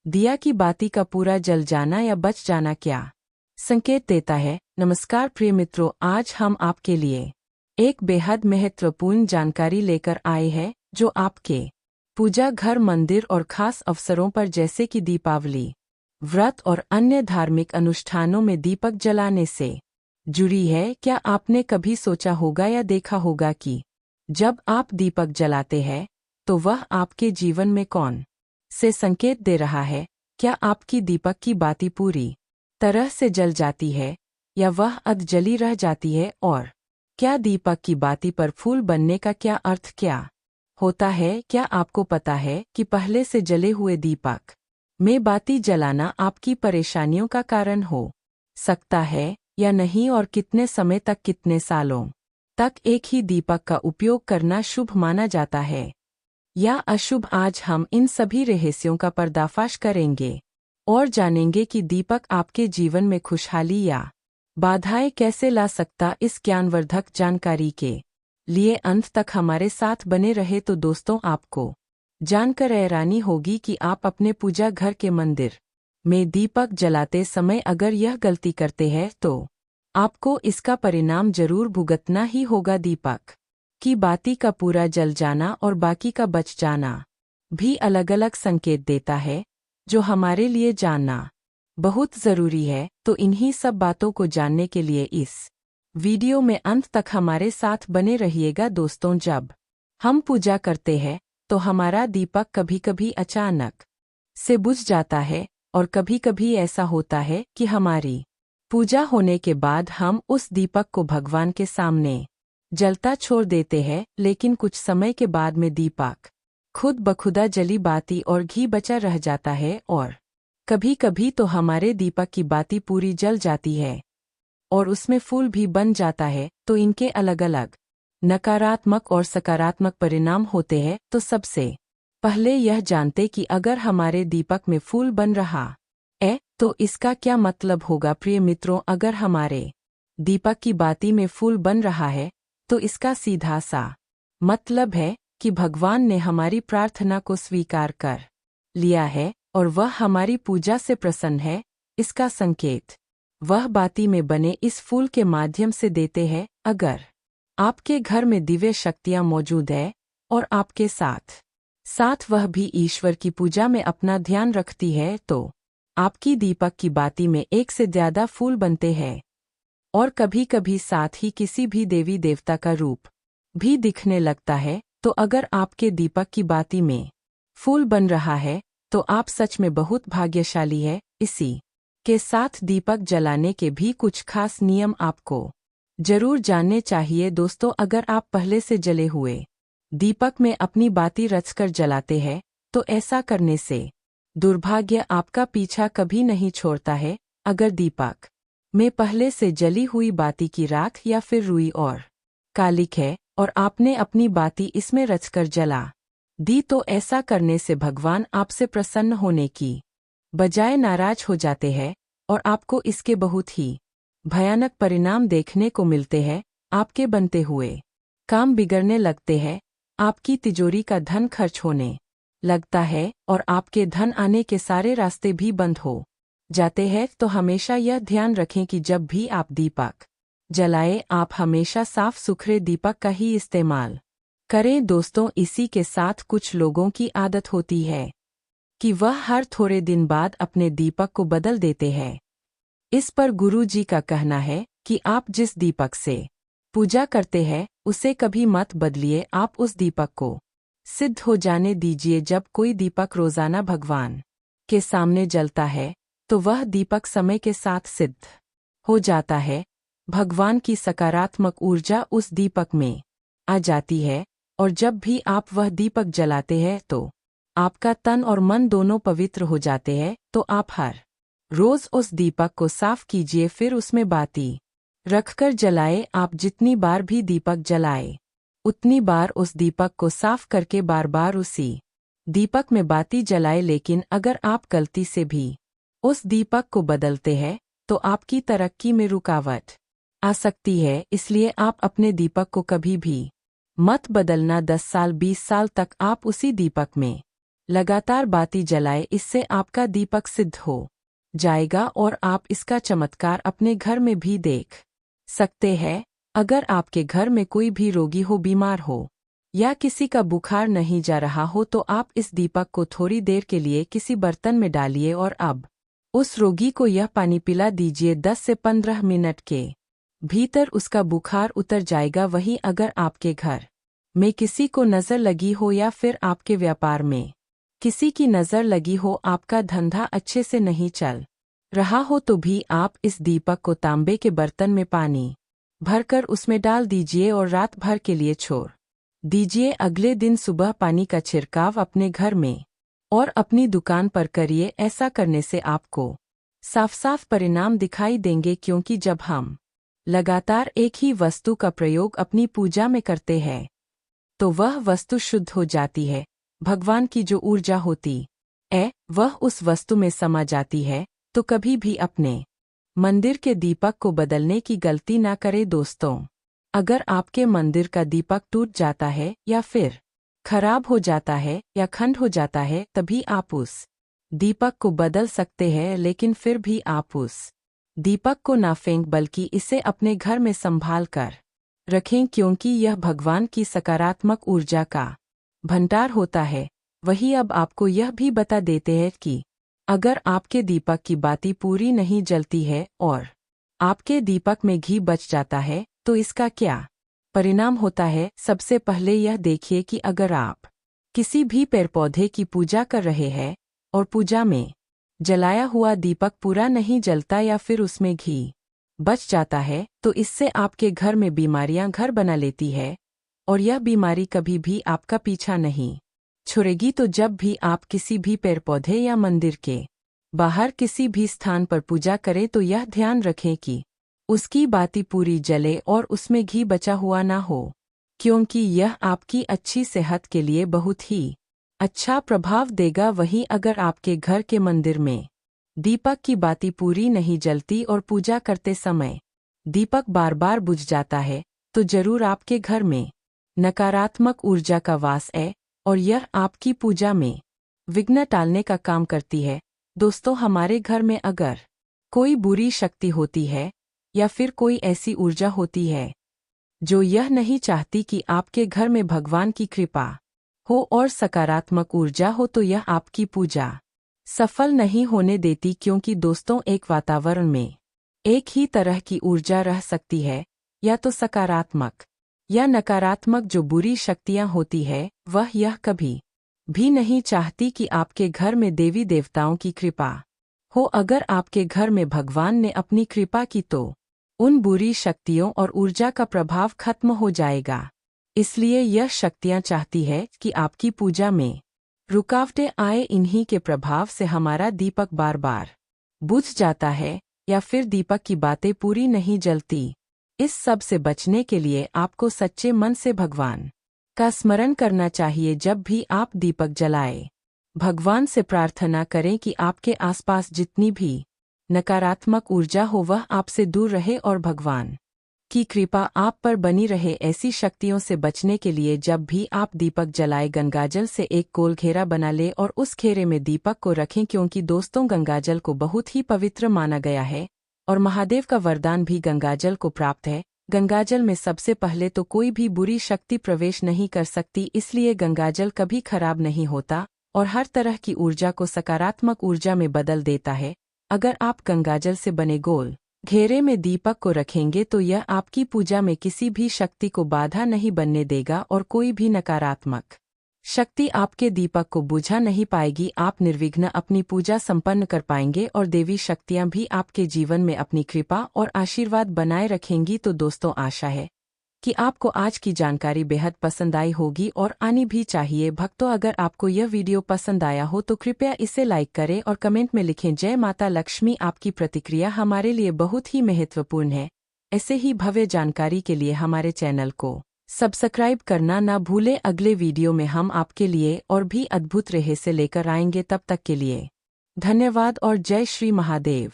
दिया की बाती का पूरा जल जाना या बच जाना क्या संकेत देता है। नमस्कार प्रिय मित्रों, आज हम आपके लिए एक बेहद महत्वपूर्ण जानकारी लेकर आए हैं जो आपके पूजा घर, मंदिर और खास अवसरों पर जैसे कि दीपावली, व्रत और अन्य धार्मिक अनुष्ठानों में दीपक जलाने से जुड़ी है। क्या आपने कभी सोचा होगा या देखा होगा कि जब आप दीपक जलाते हैं तो वह आपके जीवन में कौन से संकेत दे रहा है? क्या आपकी दीपक की बाती पूरी तरह से जल जाती है या वह अध जली रह जाती है? और क्या दीपक की बाती पर फूल बनने का क्या अर्थ क्या होता है? क्या आपको पता है कि पहले से जले हुए दीपक में बाती जलाना आपकी परेशानियों का कारण हो सकता है या नहीं? और कितने समय तक, कितने सालों तक एक ही दीपक का उपयोग करना शुभ माना जाता है या अशुभ? आज हम इन सभी रहस्यों का पर्दाफाश करेंगे और जानेंगे कि दीपक आपके जीवन में खुशहाली या बाधाएं कैसे ला सकता। इस ज्ञानवर्धक जानकारी के लिए अंत तक हमारे साथ बने रहे तो दोस्तों, आपको जानकर हैरानी होगी कि आप अपने पूजा घर के मंदिर में दीपक जलाते समय अगर यह गलती करते हैं तो आपको इसका परिणाम जरूर भुगतना ही होगा। दीपक की बाती का पूरा जल जाना और बाकी का बच जाना भी अलग अलग संकेत देता है जो हमारे लिए जानना बहुत जरूरी है। तो इन्हीं सब बातों को जानने के लिए इस वीडियो में अंत तक हमारे साथ बने रहिएगा। दोस्तों, जब हम पूजा करते हैं तो हमारा दीपक कभी कभी अचानक से बुझ जाता है और कभी कभी ऐसा होता है कि हमारी पूजा होने के बाद हम उस दीपक को भगवान के सामने जलता छोड़ देते हैं, लेकिन कुछ समय के बाद में दीपक खुद बखुदा जली बाती और घी बचा रह जाता है और कभी कभी तो हमारे दीपक की बाती पूरी जल जाती है और उसमें फूल भी बन जाता है। तो इनके अलग अलग नकारात्मक और सकारात्मक परिणाम होते हैं। तो सबसे पहले यह जानते कि अगर हमारे दीपक में फूल बन रहा है तो इसका क्या मतलब होगा। प्रिय मित्रों, अगर हमारे दीपक की बाती में फूल बन रहा है तो इसका सीधा सा मतलब है कि भगवान ने हमारी प्रार्थना को स्वीकार कर लिया है और वह हमारी पूजा से प्रसन्न है। इसका संकेत वह बाती में बने इस फूल के माध्यम से देते हैं। अगर आपके घर में दिव्य शक्तियां मौजूद है और आपके साथ साथ वह भी ईश्वर की पूजा में अपना ध्यान रखती है तो आपकी दीपक की बाती में एक से ज्यादा फूल बनते हैं और कभी कभी साथ ही किसी भी देवी देवता का रूप भी दिखने लगता है। तो अगर आपके दीपक की बाती में फूल बन रहा है तो आप सच में बहुत भाग्यशाली है। इसी के साथ दीपक जलाने के भी कुछ खास नियम आपको जरूर जानने चाहिए। दोस्तों, अगर आप पहले से जले हुए दीपक में अपनी बाती रचकर जलाते हैं तो ऐसा करने से दुर्भाग्य आपका पीछा कभी नहीं छोड़ता है। अगर दीपक में पहले से जली हुई बाती की राख या फिर रुई और कालिक है और आपने अपनी बाती इसमें रचकर जला दी तो ऐसा करने से भगवान आपसे प्रसन्न होने की बजाय नाराज हो जाते हैं और आपको इसके बहुत ही भयानक परिणाम देखने को मिलते हैं। आपके बनते हुए काम बिगड़ने लगते हैं, आपकी तिजोरी का धन खर्च होने लगता है और आपके धन आने के सारे रास्ते भी बंद हो जाते हैं। तो हमेशा यह ध्यान रखें कि जब भी आप दीपक जलाएं, आप हमेशा साफ सुथरे दीपक का ही इस्तेमाल करें। दोस्तों, इसी के साथ कुछ लोगों की आदत होती है कि वह हर थोड़े दिन बाद अपने दीपक को बदल देते हैं। इस पर गुरु जी का कहना है कि आप जिस दीपक से पूजा करते हैं उसे कभी मत बदलिए, आप उस दीपक को सिद्ध हो जाने दीजिए। जब कोई दीपक रोजाना भगवान के सामने जलता है तो वह दीपक समय के साथ सिद्ध हो जाता है। भगवान की सकारात्मक ऊर्जा उस दीपक में आ जाती है और जब भी आप वह दीपक जलाते हैं तो आपका तन और मन दोनों पवित्र हो जाते हैं। तो आप हर रोज उस दीपक को साफ कीजिए, फिर उसमें बाती रखकर जलाए। आप जितनी बार भी दीपक जलाए उतनी बार उस दीपक को साफ करके बार बार उसी दीपक में बाती जलाए। लेकिन अगर आप गलती से भी उस दीपक को बदलते हैं तो आपकी तरक्की में रुकावट आ सकती है। इसलिए आप अपने दीपक को कभी भी मत बदलना। 10 साल 20 साल तक आप उसी दीपक में लगातार बाती जलाए, इससे आपका दीपक सिद्ध हो जाएगा और आप इसका चमत्कार अपने घर में भी देख सकते हैं। अगर आपके घर में कोई भी रोगी हो, बीमार हो या किसी का बुखार नहीं जा रहा हो तो आप इस दीपक को थोड़ी देर के लिए किसी बर्तन में डालिए और अब उस रोगी को यह पानी पिला दीजिए। 10 से 15 मिनट के भीतर उसका बुखार उतर जाएगा। वहीं अगर आपके घर में किसी को नज़र लगी हो या फिर आपके व्यापार में किसी की नज़र लगी हो, आपका धंधा अच्छे से नहीं चल रहा हो, तो भी आप इस दीपक को तांबे के बर्तन में पानी भरकर उसमें डाल दीजिए और रात भर के लिए छोड़ दीजिए। अगले दिन सुबह पानी का छिड़काव अपने घर में और अपनी दुकान पर करिए। ऐसा करने से आपको साफ साफ परिणाम दिखाई देंगे, क्योंकि जब हम लगातार एक ही वस्तु का प्रयोग अपनी पूजा में करते हैं तो वह वस्तु शुद्ध हो जाती है। भगवान की जो ऊर्जा होती है वह उस वस्तु में समा जाती है। तो कभी भी अपने मंदिर के दीपक को बदलने की गलती ना करें दोस्तों। अगर आपके मंदिर का दीपक टूट जाता है या फिर खराब हो जाता है या खंड हो जाता है, तभी आप उस दीपक को बदल सकते हैं। लेकिन फिर भी आप उस दीपक को ना फेंक, बल्कि इसे अपने घर में संभाल कर रखें, क्योंकि यह भगवान की सकारात्मक ऊर्जा का भंडार होता है। वही अब आपको यह भी बता देते हैं कि अगर आपके दीपक की बाती पूरी नहीं जलती है और आपके दीपक में घी बच जाता है तो इसका क्या परिणाम होता है। सबसे पहले यह देखिए कि अगर आप किसी भी पेड़ पौधे की पूजा कर रहे हैं और पूजा में जलाया हुआ दीपक पूरा नहीं जलता या फिर उसमें घी बच जाता है, तो इससे आपके घर में बीमारियां घर बना लेती है और यह बीमारी कभी भी आपका पीछा नहीं छोड़ेगी। तो जब भी आप किसी भी पेड़ पौधे या मंदिर के बाहर किसी भी स्थान पर पूजा करें तो यह ध्यान रखें कि उसकी बाती पूरी जले और उसमें घी बचा हुआ ना हो, क्योंकि यह आपकी अच्छी सेहत के लिए बहुत ही अच्छा प्रभाव देगा। वहीं अगर आपके घर के मंदिर में दीपक की बाती पूरी नहीं जलती और पूजा करते समय दीपक बार बार बुझ जाता है, तो जरूर आपके घर में नकारात्मक ऊर्जा का वास है और यह आपकी पूजा में विघ्न टालने का काम करती है। दोस्तों, हमारे घर में अगर कोई बुरी शक्ति होती है या फिर कोई ऐसी ऊर्जा होती है जो यह नहीं चाहती कि आपके घर में भगवान की कृपा हो और सकारात्मक ऊर्जा हो, तो यह आपकी पूजा सफल नहीं होने देती। क्योंकि दोस्तों, एक वातावरण में एक ही तरह की ऊर्जा रह सकती है, या तो सकारात्मक या नकारात्मक। जो बुरी शक्तियां होती है वह यह कभी भी नहीं चाहती कि आपके घर में देवी देवताओं की कृपा हो। अगर आपके घर में भगवान ने अपनी कृपा की तो उन बुरी शक्तियों और ऊर्जा का प्रभाव खत्म हो जाएगा। इसलिए यह शक्तियां चाहती है कि आपकी पूजा में रुकावटें आए। इन्हीं के प्रभाव से हमारा दीपक बार बार बुझ जाता है या फिर दीपक की बातें पूरी नहीं जलती। इस सब से बचने के लिए आपको सच्चे मन से भगवान का स्मरण करना चाहिए। जब भी आप दीपक जलाएं, भगवान से प्रार्थना करें कि आपके आसपास जितनी भी नकारात्मक ऊर्जा हो वह आपसे दूर रहे और भगवान की कृपा आप पर बनी रहे। ऐसी शक्तियों से बचने के लिए जब भी आप दीपक जलाएं, गंगाजल से एक गोल घेरा बना ले और उस घेरे में दीपक को रखें, क्योंकि दोस्तों गंगाजल को बहुत ही पवित्र माना गया है और महादेव का वरदान भी गंगाजल को प्राप्त है। गंगाजल में सबसे पहले तो कोई भी बुरी शक्ति प्रवेश नहीं कर सकती, इसलिए गंगाजल कभी खराब नहीं होता और हर तरह की ऊर्जा को सकारात्मक ऊर्जा में बदल देता है। अगर आप गंगाजल से बने गोल घेरे में दीपक को रखेंगे तो यह आपकी पूजा में किसी भी शक्ति को बाधा नहीं बनने देगा और कोई भी नकारात्मक शक्ति आपके दीपक को बुझा नहीं पाएगी। आप निर्विघ्न अपनी पूजा संपन्न कर पाएंगे और देवी शक्तियां भी आपके जीवन में अपनी कृपा और आशीर्वाद बनाए रखेंगी। तो दोस्तों, आशा है कि आपको आज की जानकारी बेहद पसंद आई होगी और आनी भी चाहिए। भक्तों, अगर आपको यह वीडियो पसंद आया हो तो कृपया इसे लाइक करें और कमेंट में लिखें जय माता लक्ष्मी। आपकी प्रतिक्रिया हमारे लिए बहुत ही महत्वपूर्ण है। ऐसे ही भव्य जानकारी के लिए हमारे चैनल को सब्सक्राइब करना ना भूलें। अगले वीडियो में हम आपके लिए और भी अद्भुत रहस्य लेकर आएंगे। तब तक के लिए धन्यवाद और जय श्री महादेव।